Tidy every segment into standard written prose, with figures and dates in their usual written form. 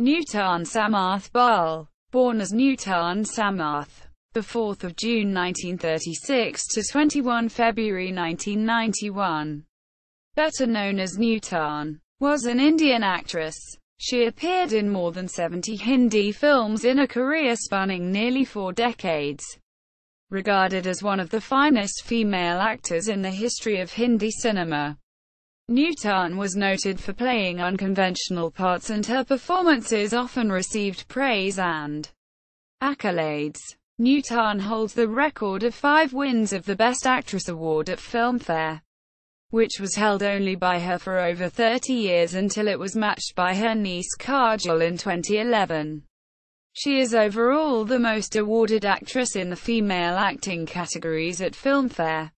Nutan Samarth Bahl, born as Nutan Samarth, the 4th of June 1936 to 21 February 1991, better known as Nutan, was an Indian actress. She appeared in more than 70 Hindi films in a career spanning nearly 4 decades. Regarded as one of the finest female actors in the history of Hindi cinema, Nutan was noted for playing unconventional parts, and her performances often received praise and accolades. Nutan holds the record of 5 wins of the Best Actress award at Filmfare, which was held only by her for over 30 years until it was matched by her niece Kajol in 2011. She is overall the most awarded actress in the female acting categories at Filmfare,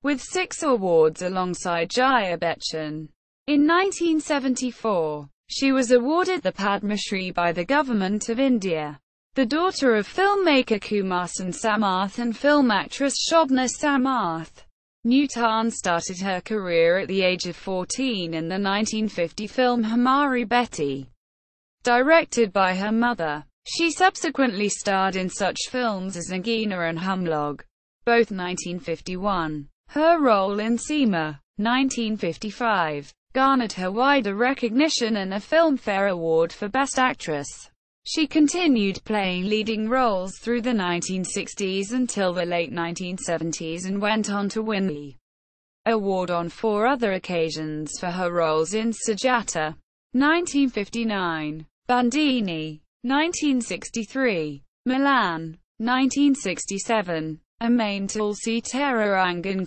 with 6 awards alongside Jaya Bachchan. In 1974, she was awarded the Padma Shri by the Government of India. The daughter of filmmaker Kumarsen Samarth and film actress Shobhna Samarth, Nutan started her career at the age of 14 in the 1950 film Hamari Beti, directed by her mother. She subsequently starred in such films as Nagina and Humlog, both 1951. Her role in Seema, 1955, garnered her wider recognition and a Filmfare Award for Best Actress. She continued playing leading roles through the 1960s until the late 1970s and went on to win the award on 4 other occasions for her roles in Sujata, 1959, Bandini, 1963, Milan, 1967, and Tulsi Tere Aangan,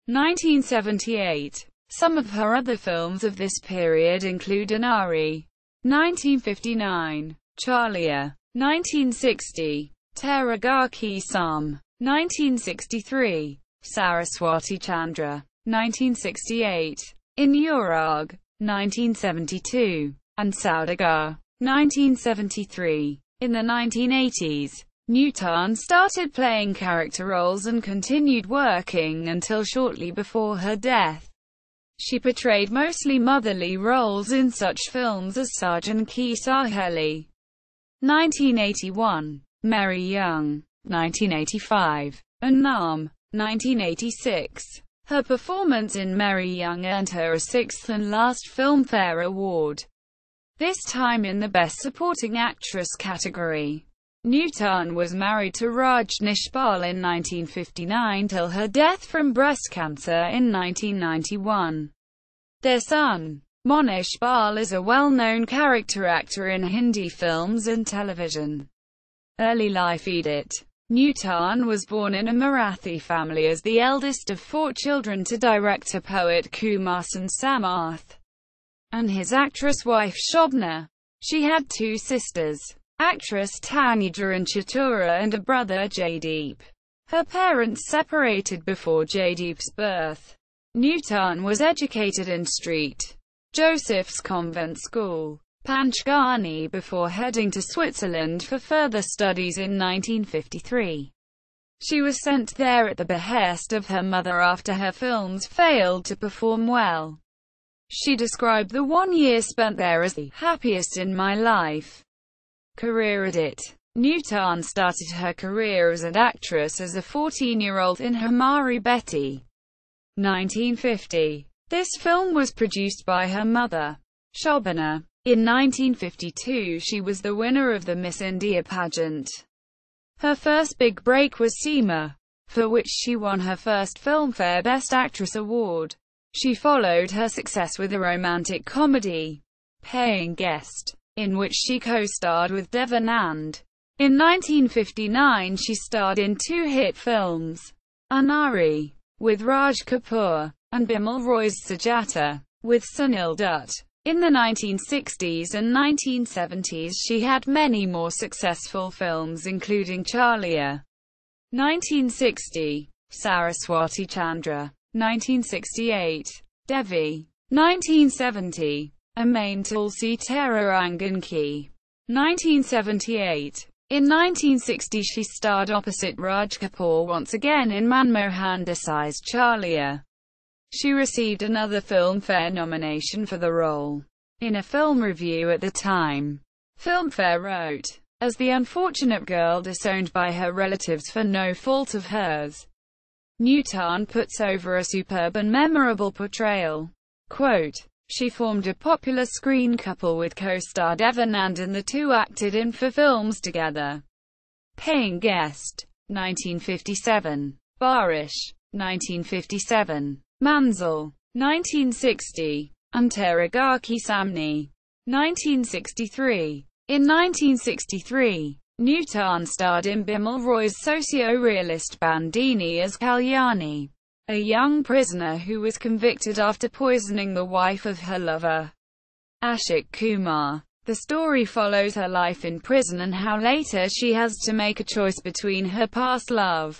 1978. Some of her other films of this period include Anari, 1959, Chhalia, 1960, Tere Ghar Ke Saamne, 1963, Saraswatichandra, 1968, Anuraag, 1972, and Saudagar, 1973. In the 1980s, Nutan started playing character roles and continued working until shortly before her death. She portrayed mostly motherly roles in such films as Saajan Ki Saheli, 1981, Meri Jung, 1985, and Naam, 1986. Her performance in Meri Jung earned her a 6th and last Filmfare Award, this time in the Best Supporting Actress category. Nutan was married to Rajnish Bahl in 1959 till her death from breast cancer in 1991. Their son, Monish Bahl, is a well-known character actor in Hindi films and television. Early life edit. Nutan was born in a Marathi family as the eldest of 4 children to director-poet Kumarsen Samarth and his actress wife Shobhna. She had 2 sisters, actress Tanuja and Chatura, and a brother Jaydeep. Her parents separated before Jaydeep's birth. Nutan was educated in St. Joseph's Convent School, Panchgani, before heading to Switzerland for further studies in 1953. She was sent there at the behest of her mother after her films failed to perform well. She described the 1 year spent there as the happiest in my life. Career edit. Nutan started her career as an actress as a 14-year-old in Hamari Beti, 1950. This film was produced by her mother, Shobhna. In 1952 she was the winner of the Miss India pageant. Her first big break was Seema, for which she won her first Filmfare Best Actress award. She followed her success with a romantic comedy, Paying Guest, in which she co-starred with Devanand. In 1959 she starred in 2 hit films, Anari, with Raj Kapoor, and Bimal Roy's Sujata, with Sunil Dutt. In the 1960s and 1970s she had many more successful films including Chhalia, 1960, Saraswatichandra, 1968, Devi, 1970, and Tulsi Tere Aangan, 1978. In 1960 she starred opposite Raj Kapoor once again in Manmohan Desai's Chhalia. She received another Filmfare nomination for the role. In a film review at the time, Filmfare wrote, "As the unfortunate girl disowned by her relatives for no fault of hers, Nutan puts over a superb and memorable portrayal." Quote, "She formed a popular screen couple with co-star Devanand and the two acted in 4 films together. Paying guest, 1957. Barish, 1957. Manzil, 1960. And Tere Ghar Ke Saamne, 1963. In 1963, Nutan starred in Bimal Roy's socio-realist Bandini as Kalyani, a young prisoner who was convicted after poisoning the wife of her lover, Ashok Kumar. The story follows her life in prison and how later she has to make a choice between her past love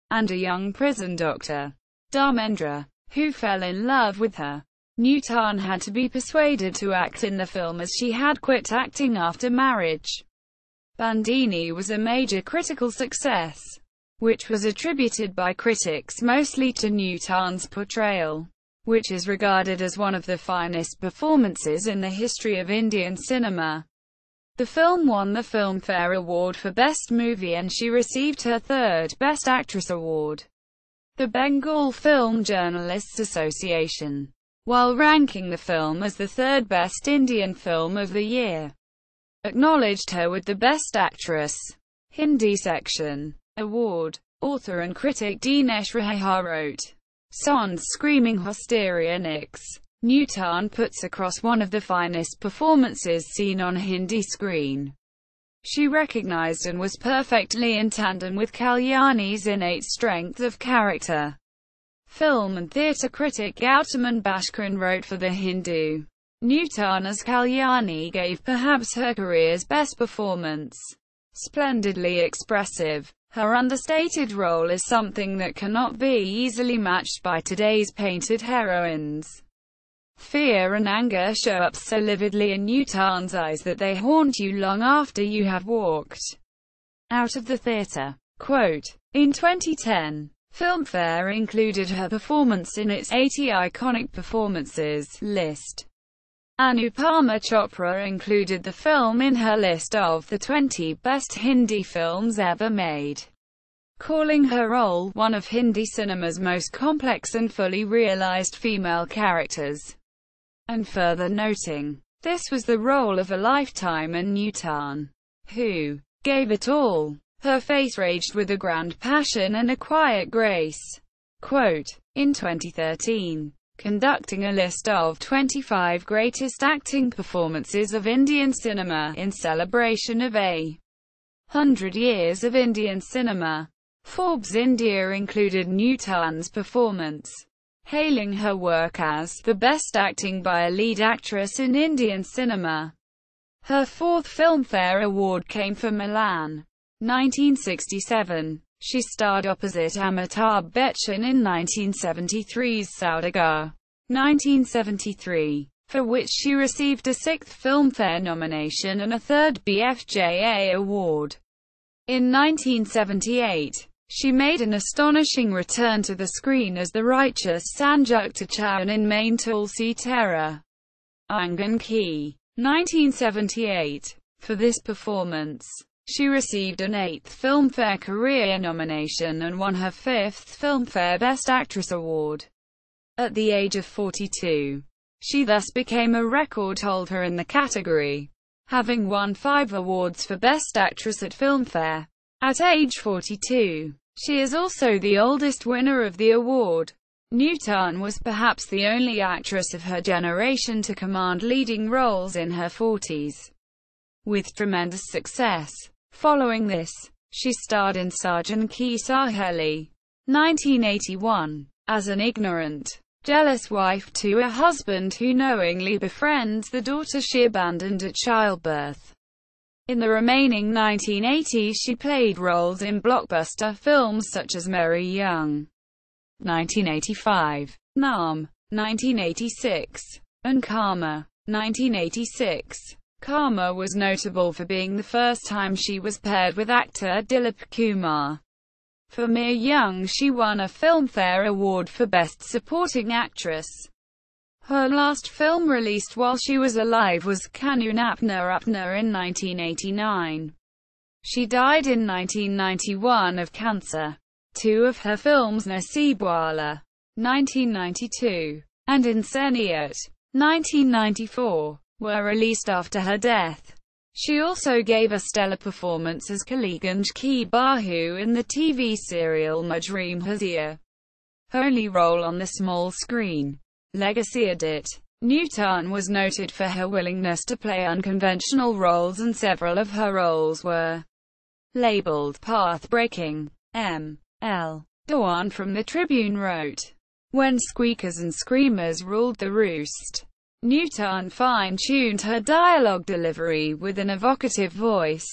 and a young prison doctor, Dharmendra, who fell in love with her. Nutan had to be persuaded to act in the film as she had quit acting after marriage. Bandini was a major critical success, which was attributed by critics mostly to Nutan's portrayal, which is regarded as one of the finest performances in the history of Indian cinema. The film won the Filmfare Award for Best Movie and she received her 3rd Best Actress award. The Bengal Film Journalists Association, while ranking the film as the 3rd best Indian film of the year, acknowledged her with the Best Actress, Hindi section, award. Author and critic Dinesh Rahar wrote, "Sans screaming histrionics, Nutan puts across one of the finest performances seen on Hindi screen. She recognized and was perfectly in tandem with Kalyani's innate strength of character." Film and theatre critic Gautam Bhaskran wrote for The Hindu, "Nutan as Kalyani gave perhaps her career's best performance. Splendidly expressive, her understated role is something that cannot be easily matched by today's painted heroines. Fear and anger show up so lividly in Nutan's eyes that they haunt you long after you have walked out of the theatre." Quote, in 2010, Filmfare included her performance in its 80 iconic performances list. Anupama Chopra included the film in her list of the 20 best Hindi films ever made, calling her role one of Hindi cinema's most complex and fully realized female characters, and further noting, "This was the role of a lifetime and Nutan, who gave it all. Her face raged with a grand passion and a quiet grace." Quote, in 2013, conducting a list of 25 greatest acting performances of Indian cinema in celebration of 100 years of Indian cinema, Forbes India included Nutan's performance, hailing her work as the best acting by a lead actress in Indian cinema. Her 4th Filmfare Award came for Milan, 1967. She starred opposite Amitabh Bachchan in 1973's Saudagar, 1973, for which she received a 6th Filmfare nomination and a 3rd BFJA award. In 1978, she made an astonishing return to the screen as the righteous Sanjukta Chavan in main Tulsi Tere Aangan Ki, 1978. For this performance, she received an 8th Filmfare Career nomination and won her 5th Filmfare Best Actress award. At the age of 42, she thus became a record holder in the category, having won 5 awards for Best Actress at Filmfare. At age 42, she is also the oldest winner of the award. Nutan was perhaps the only actress of her generation to command leading roles in her 40s, with tremendous success. Following this, she starred in Saajan Ki Saheli, 1981, as an ignorant, jealous wife to a husband who knowingly befriends the daughter she abandoned at childbirth. In the remaining 1980s she played roles in blockbuster films such as Meri Jung, 1985, Naam, 1986, and Karma, 1986. Karma was notable for being the first time she was paired with actor Dilip Kumar. For Meri Jung she won a Filmfare Award for Best Supporting Actress. Her last film released while she was alive was Kanu Napna Apna in 1989. She died in 1991 of cancer. Two of her films, Nasibwala, 1992, and Insaniyat, 1994, were released after her death. She also gave a stellar performance as Kaliganj Ki Bahu in the TV serial Majreem Hazia, her only role on the small screen. Legacy edit. Nutan was noted for her willingness to play unconventional roles, and several of her roles were labeled path-breaking. M.L. Dewan from the Tribune wrote, "When squeakers and screamers ruled the roost, Nutan fine-tuned her dialogue delivery with an evocative voice.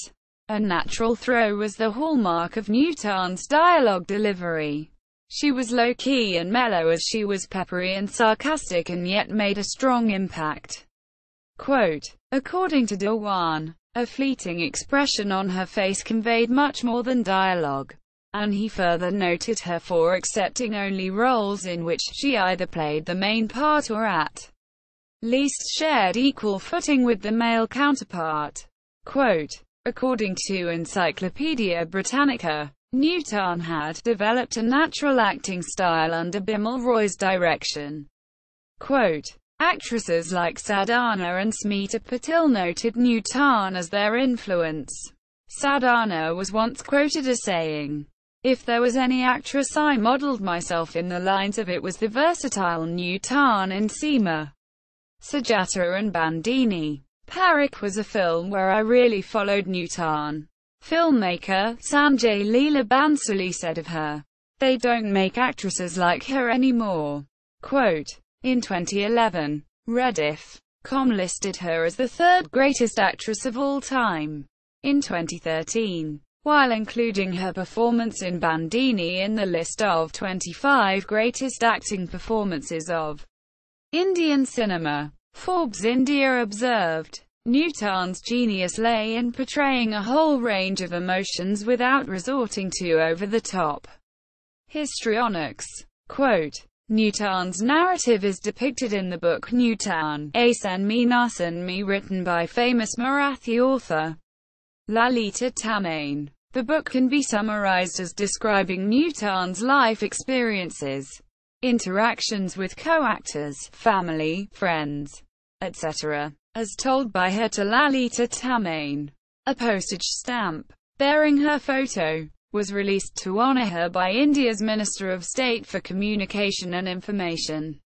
A natural throw was the hallmark of Nutan's dialogue delivery. She was low-key and mellow as she was peppery and sarcastic, and yet made a strong impact." Quote, according to Dewan, a fleeting expression on her face conveyed much more than dialogue, and he further noted her for accepting only roles in which she either played the main part or at least shared equal footing with the male counterpart. Quote, according to Encyclopedia Britannica, Nutan had developed a natural acting style under Bimal Roy's direction. Quote, actresses like Sadhana and Smita Patil noted Nutan as their influence. Sadhana was once quoted as saying, "If there was any actress I modeled myself in the lines of, it was the versatile Nutan in Seema, Sujata and Bandini. Parik was a film where I really followed Nutan." Filmmaker Sanjay Leela Bansali said of her, "They don't make actresses like her anymore." Quote, in 2011, Rediff.com listed her as the third greatest actress of all time. In 2013, while including her performance in Bandini in the list of 25 greatest acting performances of Indian cinema, Forbes India observed, Nutan's genius lay in portraying a whole range of emotions without resorting to over-the-top histrionics. Quote, Nutan's narrative is depicted in the book Nutan, Asan Me Nasan Me, written by famous Marathi author Lalita Tamane. The book can be summarized as describing Nutan's life experiences, interactions with co-actors, family, friends, etc., as told by her to Lalita Tamane. A postage stamp bearing her photo was released to honor her by India's Minister of State for Communication and Information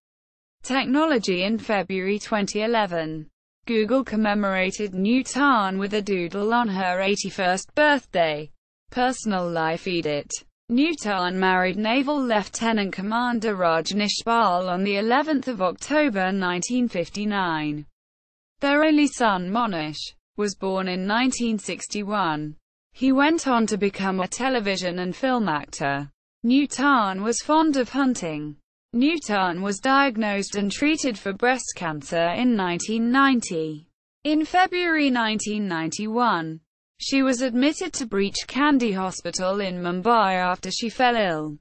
Technology in February 2011. Google commemorated Nutan with a doodle on her 81st birthday. Personal life edit. Nutan married Naval Lieutenant Commander Rajnish Bahl on the 11th of October 1959. Their only son Monish was born in 1961. He went on to become a television and film actor. Nutan was fond of hunting. Nutan was diagnosed and treated for breast cancer in 1990. In February 1991, she was admitted to Breach Candy Hospital in Mumbai after she fell ill.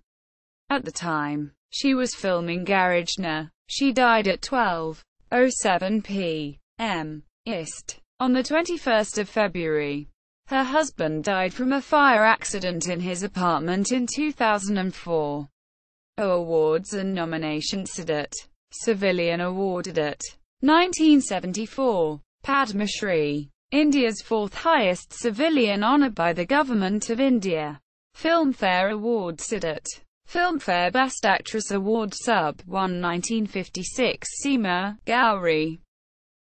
At the time, she was filming Garajna. She died at 12:07 p.m. East on the 21st of February. Her husband died from a fire accident in his apartment in 2004. Awards and nominations. Siddhat. Civilian awarded at 1974. Padma Shri, India's fourth highest civilian honour by the Government of India. Filmfare Award. Siddhat. Filmfare Best Actress Award. Sub 1 1956 Seema, Gauri.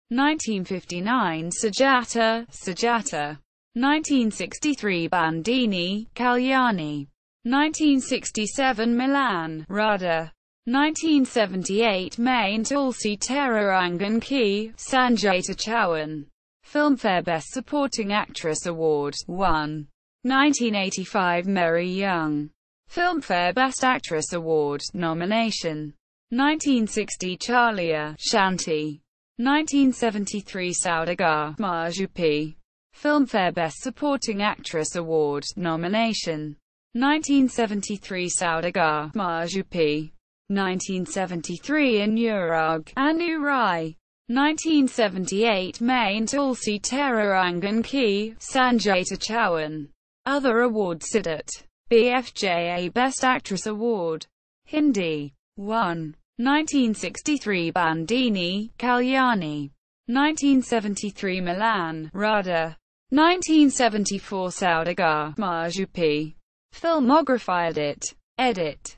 1959 Sujata, Sujata. 1963 Bandini, Kalyani. 1967 Milan, Radha. 1978 Main Tulsi Tere Aangan Ki, Sanjay Chawan. Filmfare Best Supporting Actress Award, 1. 1985 Meri Jung. Filmfare Best Actress Award, nomination. 1960 Chhalia, Shanti. 1973 Saudagar, Majupi. Filmfare Best Supporting Actress Award, nomination. 1973 Saudagar, Majupi. 1973 Anuraag, Anari. 1978 Main Tulsi Tere Aangan Ki, Sanjata Chawan. Other awards: Siddhat. BFJA Best Actress Award. Hindi. 1. 1963 Bandini, Kalyani. 1973 Milan, Radha. 1974 Saudagar, Majupi. Filmography. Edit.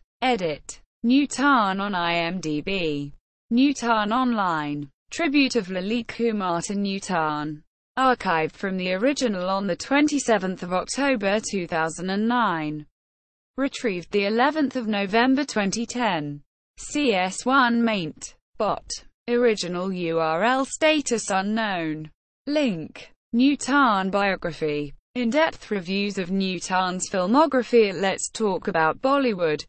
Nutan on IMDb. Nutan Online. Tribute of Lalit Kumar to Nutan. Archived from the original on 27 October 2009. Retrieved 11 November 2010. CS1 maint. Bot. Original URL status unknown. Link. Nutan biography. In-depth reviews of Nutan's filmography at Let's Talk About Bollywood.